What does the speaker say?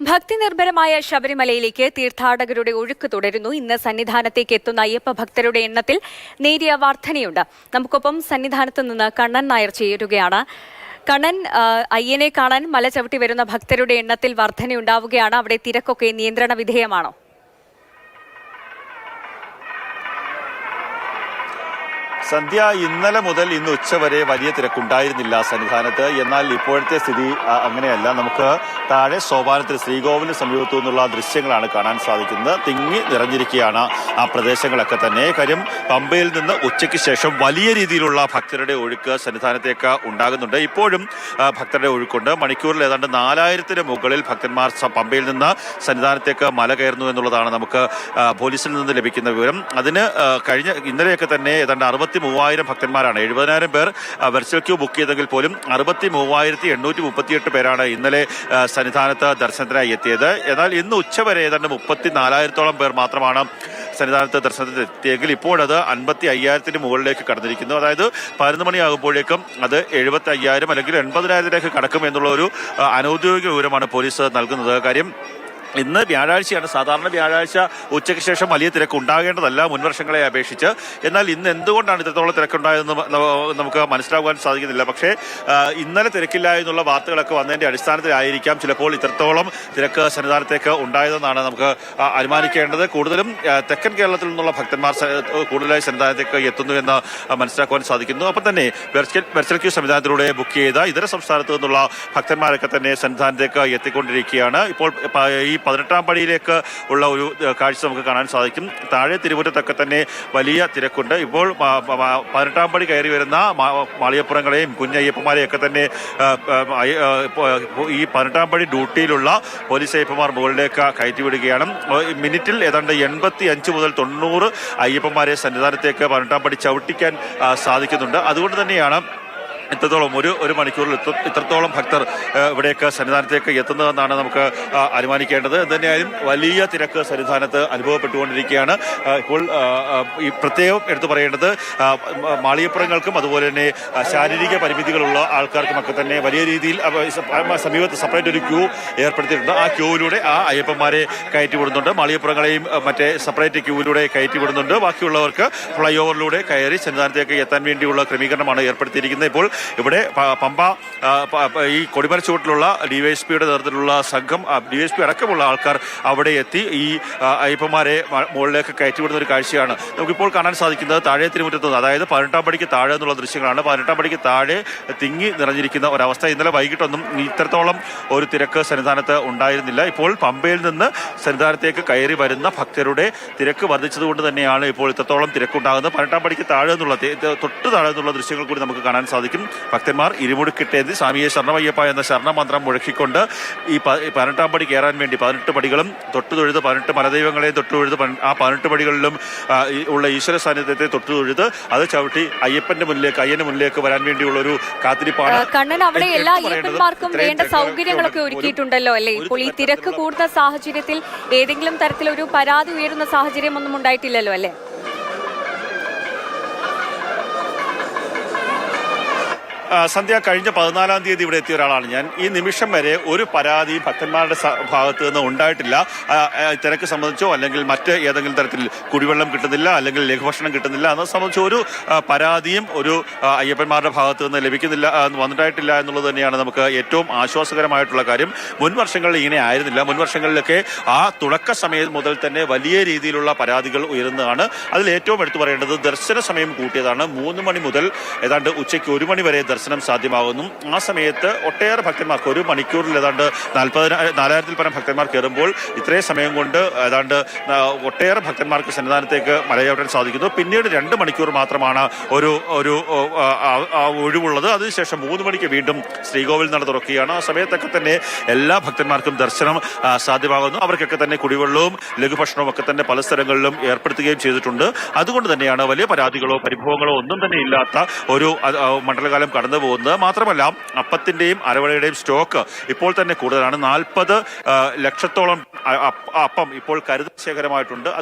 ഭക്തി നിർഭരമായ ശബരിമലയിലേക്ക് തീർത്ഥാടകരുടെ ഒഴുക്ക് തുടരുന്നു. ഇന്ന് സന്നിധാനത്തേക്ക് എത്തുന്ന അയ്യപ്പ ഭക്തരുടെ എണ്ണത്തിൽ നേരിയ വർധനയുണ്ട്. നമുക്കൊപ്പം സന്നിധാനത്ത് നിന്ന് കണ്ണൻ നായർ ചേരുകയാണ്. കണ്ണൻ, അയ്യനെ കാണാൻ മല ചവിട്ടി വരുന്ന ഭക്തരുടെ എണ്ണത്തിൽ വർധനയുണ്ടാവുകയാണ്. അവിടെ തിരക്കൊക്കെ നിയന്ത്രണ വിധേയമാണോ? സന്ധ്യ, ഇന്നലെ മുതൽ ഇന്ന് ഉച്ചവരെ വലിയ തിരക്കുണ്ടായിരുന്നില്ല സന്നിധാനത്ത്. എന്നാൽ ഇപ്പോഴത്തെ സ്ഥിതി അങ്ങനെയല്ല. നമുക്ക് താഴെ സോപാനത്തിൽ ശ്രീകോവിലിന് സമീപത്തു നിന്നുള്ള ദൃശ്യങ്ങളാണ് കാണാൻ സാധിക്കുന്നത്. തിങ്ങി നിറഞ്ഞിരിക്കുകയാണ് ആ പ്രദേശങ്ങളൊക്കെ തന്നെ. കാര്യം പമ്പയിൽ നിന്ന് ഉച്ചയ്ക്ക് ശേഷം വലിയ രീതിയിലുള്ള ഭക്തരുടെ ഒഴുക്ക് സന്നിധാനത്തേക്ക് ഉണ്ടാകുന്നുണ്ട്. ഇപ്പോഴും ഭക്തരുടെ ഒഴുക്കുണ്ട്. മണിക്കൂറിൽ ഏതാണ്ട് 4000-ന് മുകളിൽ ഭക്തന്മാർ പമ്പയിൽ നിന്ന് സന്നിധാനത്തേക്ക് മല കയറുന്നു എന്നുള്ളതാണ് നമുക്ക് പോലീസിൽ നിന്ന് ലഭിക്കുന്ന വിവരം. അതിന് ഇന്നലെയൊക്കെ തന്നെ ഏതാണ്ട് 63,000 ഭക്തന്മാരാണ്. 70,000 പേർ വെർച്വൽ ക്യൂ ബുക്ക് ചെയ്തെങ്കിൽ പോലും 63,838 പേരാണ് ഇന്നലെ സന്നിധാനത്ത് ദർശനത്തിനായി എത്തിയത്. എന്നാൽ ഇന്ന് ഉച്ചവരെ ഏതാണ്ട് 34,000-ഓളം പേർ മാത്രമാണ് സന്നിധാനത്ത് ദർശനത്തിൽ എത്തിയെങ്കിൽ ഇപ്പോഴത് 55,000-ന് മുകളിലേക്ക് കടന്നിരിക്കുന്നു. അതായത് 11 മണിയാകുമ്പോഴേക്കും അത് 75,000 അല്ലെങ്കിൽ 80,000-ലേക്ക് കടക്കും എന്നുള്ള ഒരു അനൌദ്യോഗിക വിവരമാണ് പോലീസ് നൽകുന്നത്. കാര്യം ഇന്ന് വ്യാഴാഴ്ചയാണ്. സാധാരണ വ്യാഴാഴ്ച ഉച്ചയ്ക്ക് ശേഷം വലിയ തിരക്ക് ഉണ്ടാകേണ്ടതല്ല മുൻവർഷങ്ങളെ അപേക്ഷിച്ച്. എന്നാൽ ഇന്ന് എന്തുകൊണ്ടാണ് ഇത്രത്തോളം തിരക്കുണ്ടായതെന്ന് നമുക്ക് മനസ്സിലാക്കാൻ സാധിക്കുന്നില്ല. പക്ഷേ ഇന്നലെ തിരക്കില്ല എന്നുള്ള വാർത്തകളൊക്കെ വന്നതിന്റെ അടിസ്ഥാനത്തിലായിരിക്കാം ചിലപ്പോൾ ഇത്രത്തോളം തിരക്ക് സന്നിധാനത്തേക്ക് ഉണ്ടായതെന്നാണ് നമുക്ക് അനുമാനിക്കേണ്ടത്. കൂടുതലും തെക്കൻ കേരളത്തിൽ നിന്നുള്ള ഭക്തന്മാർ കൂടുതലായി സന്നിധാനത്തേക്ക് എത്തുന്നു എന്ന് മനസ്സിലാക്കുവാൻ സാധിക്കുന്നു. അപ്പം തന്നെ വെർച്വൽ ക്യൂ സംവിധാനത്തിലൂടെ ബുക്ക് ചെയ്ത ഇതര സംസ്ഥാനത്തു നിന്നുള്ള ഭക്തന്മാരൊക്കെ തന്നെ സന്നിധാനത്തേക്ക് എത്തിക്കൊണ്ടിരിക്കുകയാണ്. ഇപ്പോൾ ഈ 18-ാം പടിയിലേക്ക് ഉള്ള ഒരു കാഴ്ച നമുക്ക് കാണാൻ സാധിക്കും. താഴെ തിരുവനന്തപുരത്തൊക്കെ തന്നെ വലിയ തിരക്കുണ്ട്. ഇപ്പോൾ 18-ാം പടി കയറി വരുന്ന മാളികപ്പുറങ്ങളെയും കുഞ്ഞയ്യപ്പന്മാരെയൊക്കെ തന്നെ ഈ 18-ാം പടി ഡ്യൂട്ടിയിലുള്ള പോലീസ് അയ്യപ്പന്മാർ മുകളിലേക്ക് കയറ്റിവിടുകയാണ്. മിനിറ്റിൽ ഏതാണ്ട് 85 മുതൽ 90 അയ്യപ്പന്മാരെ സന്നിധാനത്തേക്ക് 18-ാം പടി ചവിട്ടിക്കാൻ സാധിക്കുന്നുണ്ട്. അതുകൊണ്ട് തന്നെയാണ് ഇത്രത്തോളം ഒരു മണിക്കൂറിൽ ഇത്രത്തോളം ഭക്തർ ഇവിടേക്ക് സന്നിധാനത്തേക്ക് എത്തുന്നതെന്നാണ് നമുക്ക് അനുമാനിക്കേണ്ടത്. എന്തായാലും വലിയ തിരക്ക് സന്നിധാനത്ത് അനുഭവപ്പെട്ടുകൊണ്ടിരിക്കുകയാണ്. ഇപ്പോൾ ഈ പ്രത്യേകം എടുത്തു പറയേണ്ടത് മാളികപ്പുറങ്ങൾക്കും അതുപോലെ തന്നെ ശാരീരിക പരിമിതികളുള്ള ആൾക്കാർക്കുമൊക്കെ തന്നെ വലിയ രീതിയിൽ സമീപത്ത് സെപ്പറേറ്റ് ഒരു ക്യൂ ഏർപ്പെടുത്തിയിട്ടുണ്ട്. ആ ക്യൂവിലൂടെ ആ അയ്യപ്പന്മാരെ കയറ്റിവിടുന്നുണ്ട്. മാളികപ്പുറങ്ങളെയും മറ്റേ സെപ്പറേറ്റ് ക്യൂവിലൂടെ കയറ്റിവിടുന്നുണ്ട്. ബാക്കിയുള്ളവർക്ക് ഫ്ലൈ ഓവറിലൂടെ കയറി സന്നിധാനത്തേക്ക് എത്താൻ വേണ്ടിയുള്ള ക്രമീകരണമാണ് ഏർപ്പെടുത്തിയിരിക്കുന്നത്. ഇപ്പോൾ ഇവിടെ പമ്പ ഈ കൊടിമരച്ചുവട്ടിലുള്ള ഡിവൈഎസ്പിയുടെ നേതൃത്വത്തിലുള്ള സംഘം, ഡിവൈഎസ്പി അടക്കമുള്ള ആൾക്കാർ അവിടെ എത്തി ഈ അയ്യപ്പന്മാരെ മുകളിലേക്ക് കയറ്റിവിടുന്ന ഒരു കാഴ്ചയാണ് നമുക്കിപ്പോൾ കാണാൻ സാധിക്കുന്നത്. താഴെ തിരുമുറ്റത്ത് നിന്ന്, അതായത് 18-ാം പടിക്ക് താഴെ എന്നുള്ള ദൃശ്യങ്ങളാണ്. 18-ാം പടിക്ക് താഴെ തിങ്ങി നിറഞ്ഞിരിക്കുന്ന ഒരവസ്ഥ. ഇന്നലെ വൈകിട്ടൊന്നും ഇത്രത്തോളം ഒരു തിരക്ക് സന്നിധാനത്ത് ഉണ്ടായിരുന്നില്ല. ഇപ്പോൾ പമ്പയിൽ നിന്ന് സന്നിധാനത്തേക്ക് കയറി വരുന്ന ഭക്തരുടെ തിരക്ക് വർദ്ധിച്ചതുകൊണ്ട് തന്നെയാണ് ഇപ്പോൾ ഇത്രത്തോളം തിരക്കുണ്ടാകുന്നത്. 18-ാം പടിക്ക് താഴെ എന്നുള്ള തൊട്ട് താഴെ എന്നുള്ള ദൃശ്യങ്ങൾ കൂടി നമുക്ക് കാണാൻ സാധിക്കും. ഭക്തന്മാർ ഇരുമുടുക്കിട്ടേന്തി സ്വാമിയെ ശരണമയ്യപ്പ എന്ന ശരണമന്ത്രം മുഴക്കിക്കൊണ്ട് ഈ 18-ാം പടി കയറാൻ വേണ്ടി 18 പടികളും തൊട്ടുതൊഴുത് 18 മലദൈവങ്ങളെയും തൊട്ടുതൊഴുത് ആ 18 പടികളിലും ഉള്ള ഈശ്വര സാന്നിധ്യത്തെ തൊട്ടുതൊഴുത് അത് ചവിട്ടി അയ്യപ്പന്റെ മുന്നിലേക്ക് വരാൻ വേണ്ടിയുള്ള ഒരു കാത്തിരിപ്പാണ്. കണ്ണൻ, അവിടെ എല്ലാ അയ്യപ്പന്മാർക്കും വേണ്ട സൗകര്യങ്ങളൊക്കെ ഒരുക്കിയിട്ടുണ്ടല്ലോ അല്ലേ? ഇപ്പോൾ ഈ തിരക്ക് കൂടുന്ന സാഹചര്യത്തിൽ ഏതെങ്കിലും തരത്തിലൊരു പരാതി ഉയരുന്ന സാഹചര്യം ഒന്നും ഉണ്ടായിട്ടില്ലല്ലോ അല്ലേ? സന്ധ്യ, കഴിഞ്ഞ 14-ാം തീയതി ഇവിടെ എത്തിയ ഒരാളാണ് ഞാൻ. ഈ നിമിഷം വരെ ഒരു പരാതിയും ഭക്തന്മാരുടെ ഭാഗത്ത് നിന്ന് ഉണ്ടായിട്ടില്ല. തിരക്ക് സംബന്ധിച്ചോ അല്ലെങ്കിൽ മറ്റ് ഏതെങ്കിലും തരത്തിൽ കുടിവെള്ളം കിട്ടുന്നില്ല അല്ലെങ്കിൽ ലഘുഭക്ഷണം കിട്ടുന്നില്ല എന്നത് സംബന്ധിച്ചോ ഒരു പരാതിയും ഒരു അയ്യപ്പന്മാരുടെ ഭാഗത്ത് നിന്ന് വന്നിട്ടായിട്ടില്ല എന്നുള്ളത് തന്നെയാണ് നമുക്ക് ഏറ്റവും ആശ്വാസകരമായിട്ടുള്ള കാര്യം. മുൻ വർഷങ്ങളിൽ ഇങ്ങനെ ആയിരുന്നില്ല. മുൻ വർഷങ്ങളിലൊക്കെ ആ തുടക്ക സമയം മുതൽ തന്നെ വലിയ രീതിയിലുള്ള പരാതികൾ ഉയരുന്നതാണ്. അതിൽ ഏറ്റവും എടുത്തു പറയേണ്ടത് ദർശന സമയം കൂട്ടിയതാണ്. 3 മണി മുതൽ ഏതാണ്ട് ഉച്ചയ്ക്ക് 1 മണി വരെ ദർശനം സാധ്യമാകുന്നു. ആ സമയത്ത് ഒട്ടേറെ ഭക്തന്മാർക്ക് ഒരു മണിക്കൂറിൽ ഏതാണ്ട് 4,000-ൽ പരം ഭക്തന്മാർ കയറുമ്പോൾ ഇത്രയും സമയം കൊണ്ട് ഏതാണ്ട് ഒട്ടേറെ ഭക്തന്മാർക്ക് സന്നിധാനത്തേക്ക് മലചവിട്ടാൻ സാധിക്കുന്നു. പിന്നീട് 2 മണിക്കൂർ മാത്രമാണ് ഒരു ഒഴിവുള്ളത്. അതിനുശേഷം 3 മണിക്ക് വീണ്ടും ശ്രീകോവിൽ നട തുറക്കുകയാണ്. ആ സമയത്തൊക്കെ തന്നെ എല്ലാ ഭക്തന്മാർക്കും ദർശനം സാധ്യമാകുന്നു. അവർക്കൊക്കെ തന്നെ കുടിവെള്ളവും ലഘുഭക്ഷണവും ഒക്കെ തന്നെ പല സ്ഥലങ്ങളിലും ഏർപ്പെടുത്തുകയും ചെയ്തിട്ടുണ്ട്. അതുകൊണ്ട് തന്നെയാണ് വലിയ പരാതികളോ പരിഭവങ്ങളോ ഒന്നും തന്നെ ഇല്ലാത്ത ഒരു മണ്ഡലകാലം കടന്നു പോകുന്നത്. മാത്രമല്ല അപ്പത്തിന്റെയും അരവണയുടെയും സ്റ്റോക്ക് ഇപ്പോൾ തന്നെ കൂടുതലാണ്. 40 ലക്ഷത്തോളം അപ്പം ഇപ്പോൾ കരുതൽ ശേഖരമായിട്ടുണ്ട്.